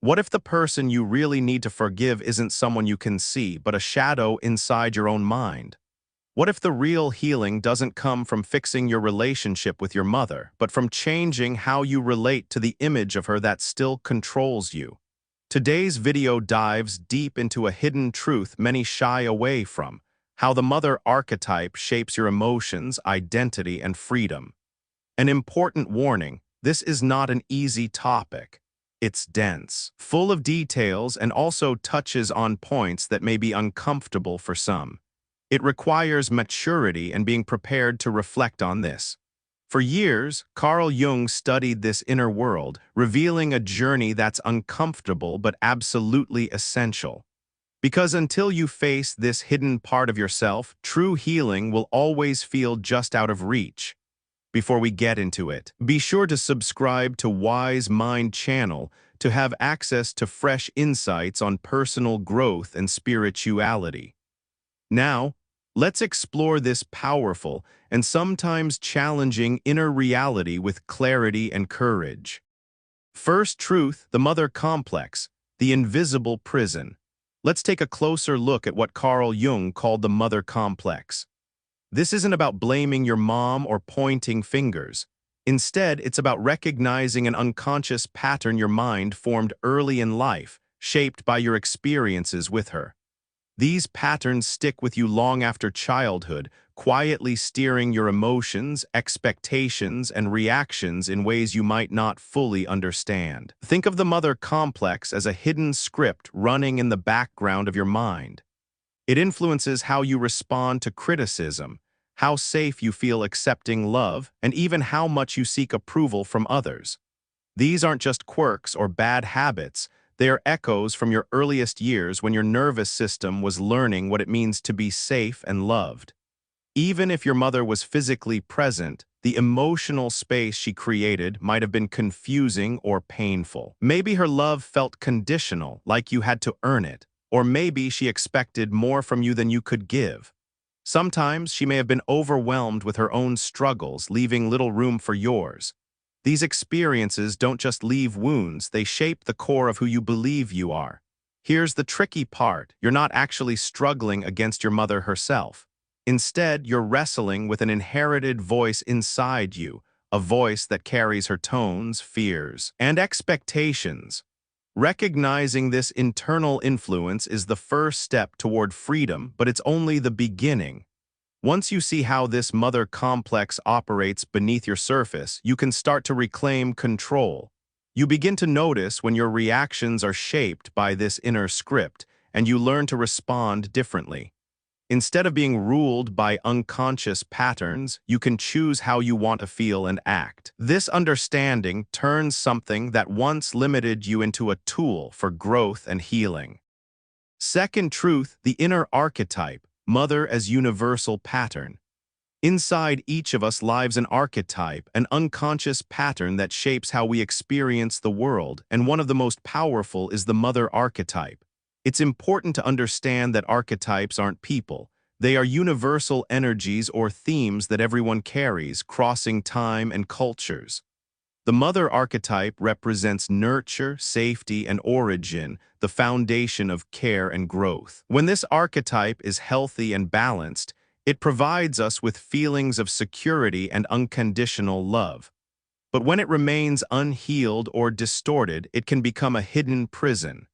What if the person you really need to forgive isn't someone you can see, but a shadow inside your own mind? What if the real healing doesn't come from fixing your relationship with your mother, but from changing how you relate to the image of her that still controls you? Today's video dives deep into a hidden truth many shy away from: how the mother archetype shapes your emotions, identity, and freedom. An important warning: this is not an easy topic. It's dense, full of details, and also touches on points that may be uncomfortable for some. It requires maturity and being prepared to reflect on this. For years, Carl Jung studied this inner world, revealing a journey that's uncomfortable but absolutely essential. Because until you face this hidden part of yourself, true healing will always feel just out of reach. Before we get into it, be sure to subscribe to Wise Mind channel to have access to fresh insights on personal growth and spirituality. Now, let's explore this powerful and sometimes challenging inner reality with clarity and courage. First truth: the mother complex, the invisible prison. Let's take a closer look at what Carl Jung called the mother complex. This isn't about blaming your mom or pointing fingers. Instead, it's about recognizing an unconscious pattern your mind formed early in life, shaped by your experiences with her. These patterns stick with you long after childhood, quietly steering your emotions, expectations, and reactions in ways you might not fully understand. Think of the mother complex as a hidden script running in the background of your mind. It influences how you respond to criticism, how safe you feel accepting love, and even how much you seek approval from others. These aren't just quirks or bad habits. They are echoes from your earliest years when your nervous system was learning what it means to be safe and loved. Even if your mother was physically present, the emotional space she created might have been confusing or painful. Maybe her love felt conditional, like you had to earn it, or maybe she expected more from you than you could give. Sometimes she may have been overwhelmed with her own struggles, leaving little room for yours. These experiences don't just leave wounds, they shape the core of who you believe you are. Here's the tricky part: you're not actually struggling against your mother herself. Instead, you're wrestling with an inherited voice inside you, a voice that carries her tones, fears, and expectations. Recognizing this internal influence is the first step toward freedom, but it's only the beginning. Once you see how this mother complex operates beneath your surface, you can start to reclaim control. You begin to notice when your reactions are shaped by this inner script, and you learn to respond differently. Instead of being ruled by unconscious patterns, you can choose how you want to feel and act. This understanding turns something that once limited you into a tool for growth and healing. Second truth: the inner archetype, mother as universal pattern. Inside each of us lives an archetype, an unconscious pattern that shapes how we experience the world, and one of the most powerful is the mother archetype. It's important to understand that archetypes aren't people. They are universal energies or themes that everyone carries, crossing time and cultures. The mother archetype represents nurture, safety, and origin, the foundation of care and growth. When this archetype is healthy and balanced, it provides us with feelings of security and unconditional love. But when it remains unhealed or distorted, it can become a hidden prison.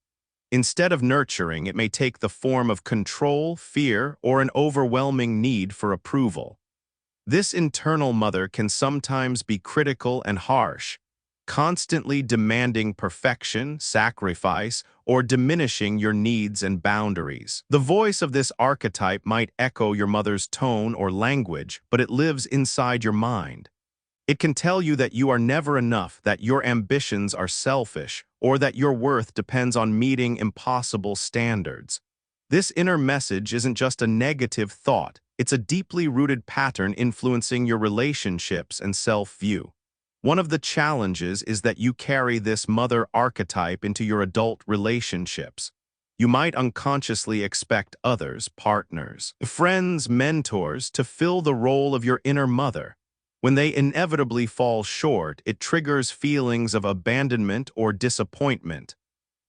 Instead of nurturing, it may take the form of control, fear, or an overwhelming need for approval. This internal mother can sometimes be critical and harsh, constantly demanding perfection, sacrifice, or diminishing your needs and boundaries. The voice of this archetype might echo your mother's tone or language, but it lives inside your mind. It can tell you that you are never enough, that your ambitions are selfish, or that your worth depends on meeting impossible standards. This inner message isn't just a negative thought. It's a deeply rooted pattern influencing your relationships and self-view. One of the challenges is that you carry this mother archetype into your adult relationships. You might unconsciously expect others, partners, friends, mentors, to fill the role of your inner mother. When they inevitably fall short, it triggers feelings of abandonment or disappointment.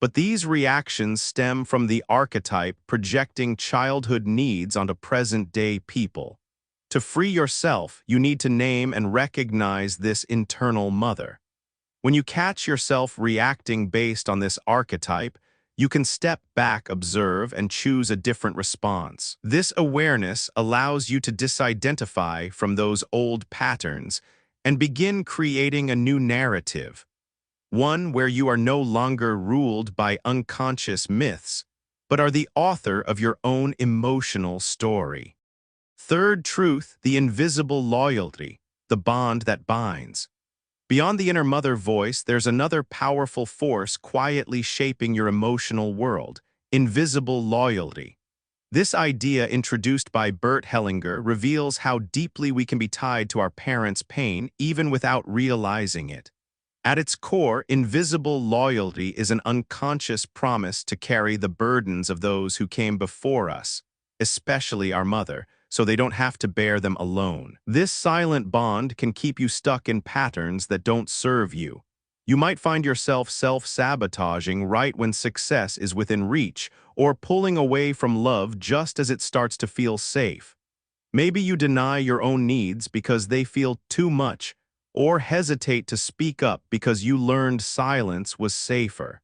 But these reactions stem from the archetype projecting childhood needs onto present-day people. To free yourself, you need to name and recognize this internal mother. When you catch yourself reacting based on this archetype, you can step back, observe, and choose a different response. This awareness allows you to disidentify from those old patterns and begin creating a new narrative, one where you are no longer ruled by unconscious myths, but are the author of your own emotional story. Third truth, the invisible loyalty, the bond that binds. Beyond the inner mother voice, there's another powerful force quietly shaping your emotional world: invisible loyalty. This idea, introduced by Bert Hellinger, reveals how deeply we can be tied to our parents' pain even without realizing it. At its core, invisible loyalty is an unconscious promise to carry the burdens of those who came before us, especially our mother, so they don't have to bear them alone. This silent bond can keep you stuck in patterns that don't serve you. You might find yourself self-sabotaging right when success is within reach, or pulling away from love just as it starts to feel safe. Maybe you deny your own needs because they feel too much, or hesitate to speak up because you learned silence was safer.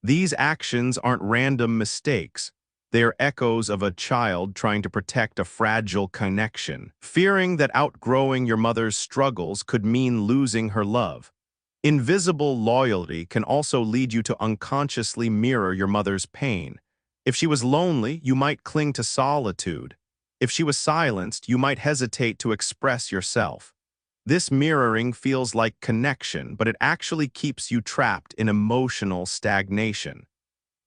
These actions aren't random mistakes. They are echoes of a child trying to protect a fragile connection, fearing that outgrowing your mother's struggles could mean losing her love. Invisible loyalty can also lead you to unconsciously mirror your mother's pain. If she was lonely, you might cling to solitude. If she was silenced, you might hesitate to express yourself. This mirroring feels like connection, but it actually keeps you trapped in emotional stagnation.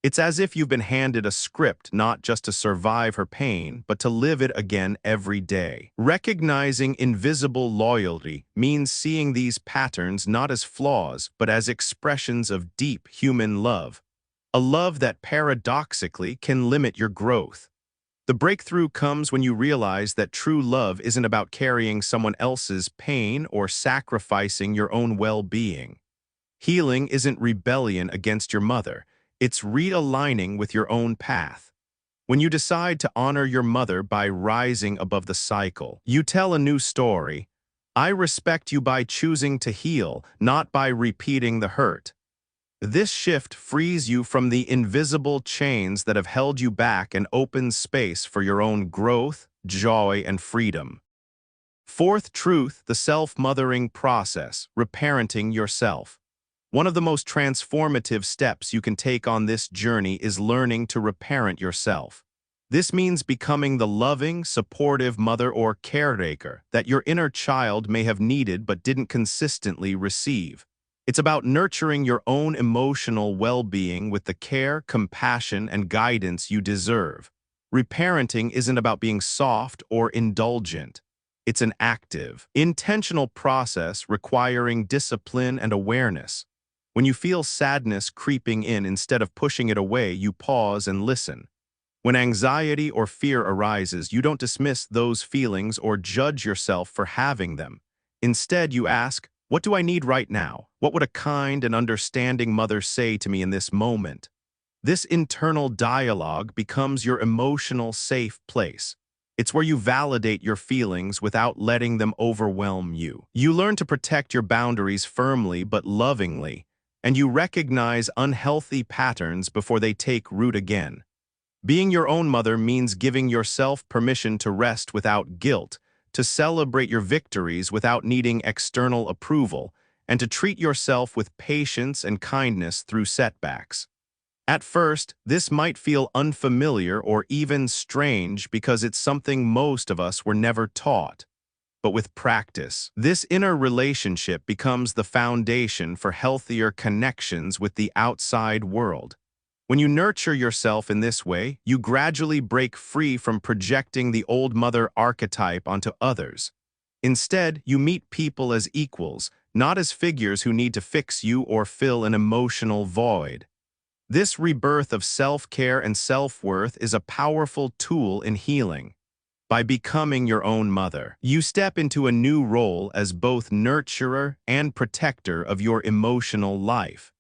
It's as if you've been handed a script not just to survive her pain, but to live it again every day. Recognizing invisible loyalty means seeing these patterns not as flaws, but as expressions of deep human love, a love that paradoxically can limit your growth. The breakthrough comes when you realize that true love isn't about carrying someone else's pain or sacrificing your own well-being. Healing isn't rebellion against your mother. It's realigning with your own path. When you decide to honor your mother by rising above the cycle, you tell a new story. I respect you by choosing to heal, not by repeating the hurt. This shift frees you from the invisible chains that have held you back and opens space for your own growth, joy, and freedom. Fourth truth, the self-mothering process, reparenting yourself. One of the most transformative steps you can take on this journey is learning to reparent yourself. This means becoming the loving, supportive mother or caretaker that your inner child may have needed but didn't consistently receive. It's about nurturing your own emotional well-being with the care, compassion, and guidance you deserve. Reparenting isn't about being soft or indulgent. It's an active, intentional process requiring discipline and awareness. When you feel sadness creeping in, instead of pushing it away, you pause and listen. When anxiety or fear arises, you don't dismiss those feelings or judge yourself for having them. Instead, you ask, what do I need right now? What would a kind and understanding mother say to me in this moment? This internal dialogue becomes your emotional safe place. It's where you validate your feelings without letting them overwhelm you. You learn to protect your boundaries firmly but lovingly, and you recognize unhealthy patterns before they take root again. Being your own mother means giving yourself permission to rest without guilt, to celebrate your victories without needing external approval, and to treat yourself with patience and kindness through setbacks. At first, this might feel unfamiliar or even strange because it's something most of us were never taught. But with practice, this inner relationship becomes the foundation for healthier connections with the outside world. When you nurture yourself in this way, you gradually break free from projecting the old mother archetype onto others. Instead, you meet people as equals, not as figures who need to fix you or fill an emotional void. This rebirth of self-care and self-worth is a powerful tool in healing. By becoming your own mother, you step into a new role as both nurturer and protector of your emotional life.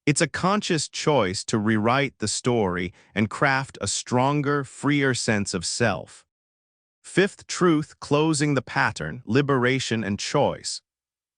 It's a conscious choice to rewrite the story and craft a stronger, freer sense of self. Fifth truth, closing the pattern, liberation and choice.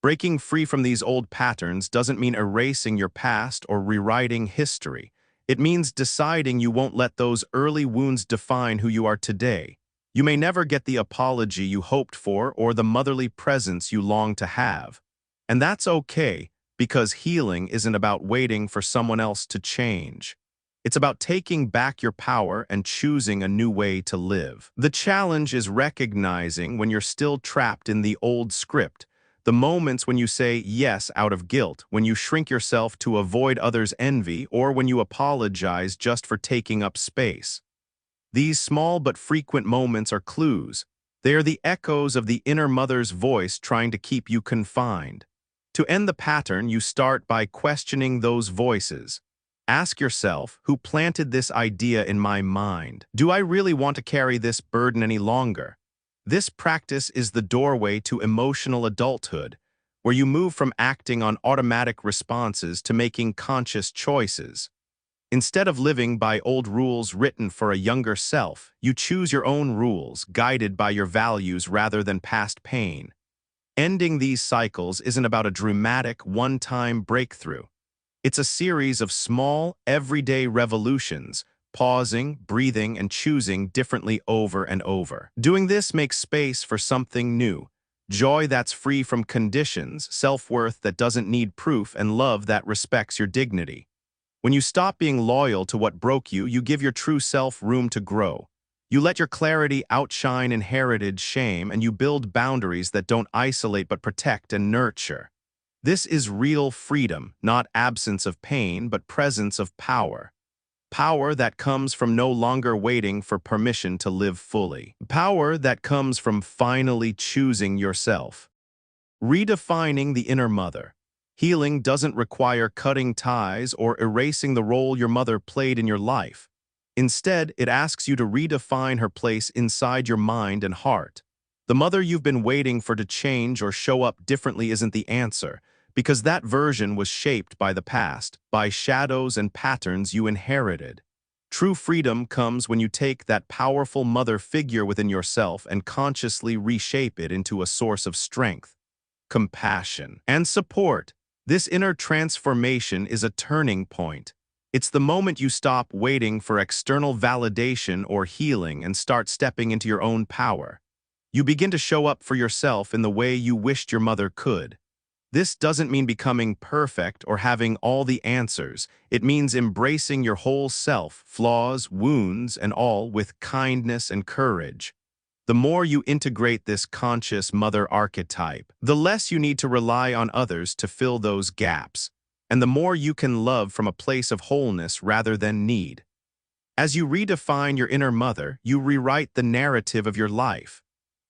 Breaking free from these old patterns doesn't mean erasing your past or rewriting history. It means deciding you won't let those early wounds define who you are today. You may never get the apology you hoped for or the motherly presence you long to have. And that's okay, because healing isn't about waiting for someone else to change. It's about taking back your power and choosing a new way to live. The challenge is recognizing when you're still trapped in the old script, the moments when you say yes out of guilt, when you shrink yourself to avoid others' envy, or when you apologize just for taking up space. These small but frequent moments are clues. They are the echoes of the inner mother's voice trying to keep you confined. To end the pattern, you start by questioning those voices. Ask yourself, who planted this idea in my mind? Do I really want to carry this burden any longer? This practice is the doorway to emotional adulthood, where you move from acting on automatic responses to making conscious choices. Instead of living by old rules written for a younger self, you choose your own rules, guided by your values rather than past pain. Ending these cycles isn't about a dramatic, one-time breakthrough. It's a series of small, everyday revolutions, pausing, breathing, and choosing differently over and over. Doing this makes space for something new. Joy that's free from conditions, self-worth that doesn't need proof, and love that respects your dignity. When you stop being loyal to what broke you, you give your true self room to grow. You let your clarity outshine inherited shame, and you build boundaries that don't isolate but protect and nurture. This is real freedom, not absence of pain, but presence of power. Power that comes from no longer waiting for permission to live fully. Power that comes from finally choosing yourself. Redefining the inner mother. Healing doesn't require cutting ties or erasing the role your mother played in your life. Instead, it asks you to redefine her place inside your mind and heart. The mother you've been waiting for to change or show up differently isn't the answer, because that version was shaped by the past, by shadows and patterns you inherited. True freedom comes when you take that powerful mother figure within yourself and consciously reshape it into a source of strength, compassion, and support. This inner transformation is a turning point. It's the moment you stop waiting for external validation or healing and start stepping into your own power. You begin to show up for yourself in the way you wished your mother could. This doesn't mean becoming perfect or having all the answers. It means embracing your whole self, flaws, wounds, and all, with kindness and courage. The more you integrate this conscious mother archetype, the less you need to rely on others to fill those gaps, and the more you can love from a place of wholeness rather than need. As you redefine your inner mother, you rewrite the narrative of your life.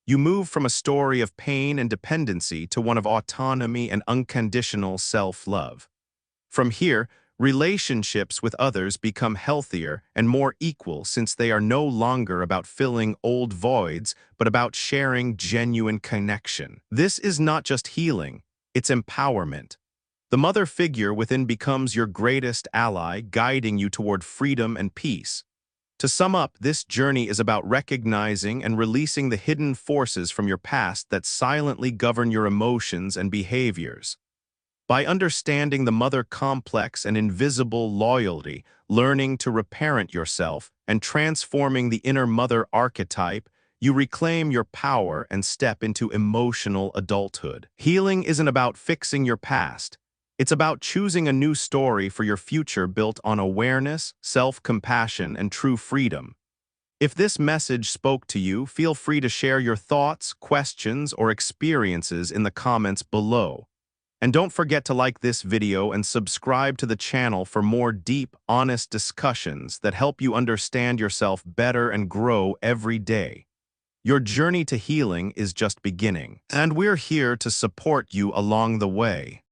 You move from a story of pain and dependency to one of autonomy and unconditional self-love. From here, relationships with others become healthier and more equal, since they are no longer about filling old voids, but about sharing genuine connection. This is not just healing, it's empowerment. The mother figure within becomes your greatest ally, guiding you toward freedom and peace. To sum up, this journey is about recognizing and releasing the hidden forces from your past that silently govern your emotions and behaviors. By understanding the mother complex and invisible loyalty, learning to reparent yourself, and transforming the inner mother archetype, you reclaim your power and step into emotional adulthood. Healing isn't about fixing your past. It's about choosing a new story for your future built on awareness, self-compassion, and true freedom. If this message spoke to you, feel free to share your thoughts, questions, or experiences in the comments below. And don't forget to like this video and subscribe to the channel for more deep, honest discussions that help you understand yourself better and grow every day. Your journey to healing is just beginning, and we're here to support you along the way.